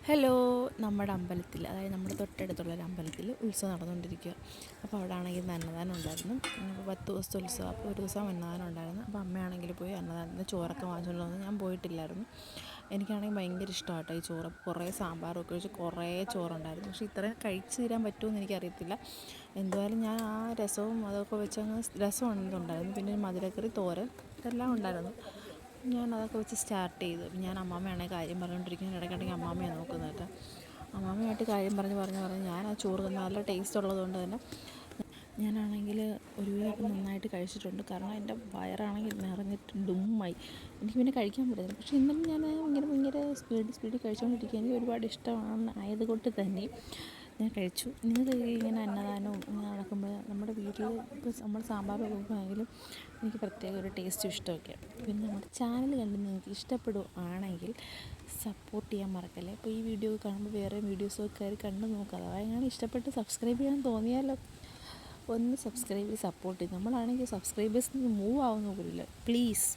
Hello. നമ്മുടെ അമ്പലത്തിൽ, അതായത് നമ്മുടെ തൊട്ടടുത്തുള്ളൊരു അമ്പലത്തിൽ ഉത്സവം നടന്നുകൊണ്ടിരിക്കുക. അപ്പോൾ അവിടെ ആണെങ്കിൽ ഇന്ന് അന്നദാനം ഉണ്ടായിരുന്നു. അപ്പോൾ 10 ദിവസത്തെ ഉത്സവം. അപ്പോൾ ഒരു ദിവസം അന്നദാനം ഉണ്ടായിരുന്നു. അപ്പോൾ അമ്മയാണെങ്കിൽ പോയി അന്നദാനത്തിന് ചോറൊക്കെ വാങ്ങിച്ചുകൊണ്ട് വന്നു. ഞാൻ പോയിട്ടില്ലായിരുന്നു. എനിക്കാണെങ്കിൽ ഭയങ്കര ഇഷ്ടമാട്ടോ ഈ ചോറ്. കുറേ സാമ്പാറൊക്കെ ഒഴിച്ച് കുറേ ചോറുണ്ടായിരുന്നു. പക്ഷേ ഇത്രയും കഴിച്ച് തീരാൻ പറ്റുമെന്ന് എനിക്കറിയത്തില്ല. എന്തായാലും ഞാൻ ആ രസവും അതൊക്കെ വെച്ച് അങ്ങ് രസം ഉണ്ടായിരുന്നു. പിന്നെ ഒരു മധുരക്കറി, തോരൻ, ഇതെല്ലാം ഉണ്ടായിരുന്നു. ഞാൻ അതൊക്കെ വെച്ച് സ്റ്റാർട്ട് ചെയ്തു. ഞാൻ അമ്മാമ്മയാണെങ്കിൽ കാര്യം പറഞ്ഞുകൊണ്ടിരിക്കുന്ന ഇടയ്ക്കിടയ്ക്ക് അമ്മാമ്മയാണ് നോക്കുന്നത് കേട്ടോ. അമ്മാമ്മയായിട്ട് കാര്യം പറഞ്ഞ് ഞാൻ ആ ചോറ് നല്ല ടേസ്റ്റ് ഉള്ളതുകൊണ്ട് തന്നെ ഞാനാണെങ്കിൽ ഒരുവിധമൊക്കെ നന്നായിട്ട് കഴിച്ചിട്ടുണ്ട്. കാരണം എൻ്റെ വയറാണെങ്കിൽ നിറഞ്ഞിട്ട് ഡുമ്മായി. എനിക്ക് പിന്നെ കഴിക്കാൻ പറ്റുന്നില്ല. പക്ഷേ ഇന്നലെ ഞാൻ ഭയങ്കര സ്പീഡിൽ കഴിച്ചുകൊണ്ടിരിക്കുക. എനിക്ക് ഒരുപാട് ഇഷ്ടമാണ് ആയതുകൊണ്ട് തന്നെ ഞാൻ കഴിച്ചു. നിങ്ങൾക്ക് ഇങ്ങനെ അന്നദാനവും ഇങ്ങനെ നടക്കുമ്പോൾ നമ്മുടെ വീട്ടിൽ ഇപ്പോൾ നമ്മൾ സാമ്പാർ വെക്കുമ്പോഴാണെങ്കിലും എനിക്ക് പ്രത്യേക ഒരു ടേസ്റ്റും ഇഷ്ടമൊക്കെ. പിന്നെ നമ്മുടെ ചാനൽ കണ്ട് നിങ്ങൾക്ക് ഇഷ്ടപ്പെടുകയാണെങ്കിൽ സപ്പോർട്ട് ചെയ്യാൻ മറക്കല്ലേ. അപ്പോൾ ഈ വീഡിയോ കാണുമ്പോൾ വേറെ വീഡിയോസൊക്കെ കയറി കണ്ട് നോക്കുക. അഥവാ എങ്ങനെ ഇഷ്ടപ്പെട്ട് സബ്സ്ക്രൈബ് ചെയ്യാൻ തോന്നിയാലോ ഒന്ന് സബ്സ്ക്രൈബ് ചെയ്ത് സപ്പോർട്ട് ചെയ്യും. നമ്മളാണെങ്കിൽ സബ്സ്ക്രൈബേഴ്സിന് മൂവ് ആവുന്ന പോലില്ല. പ്ലീസ്.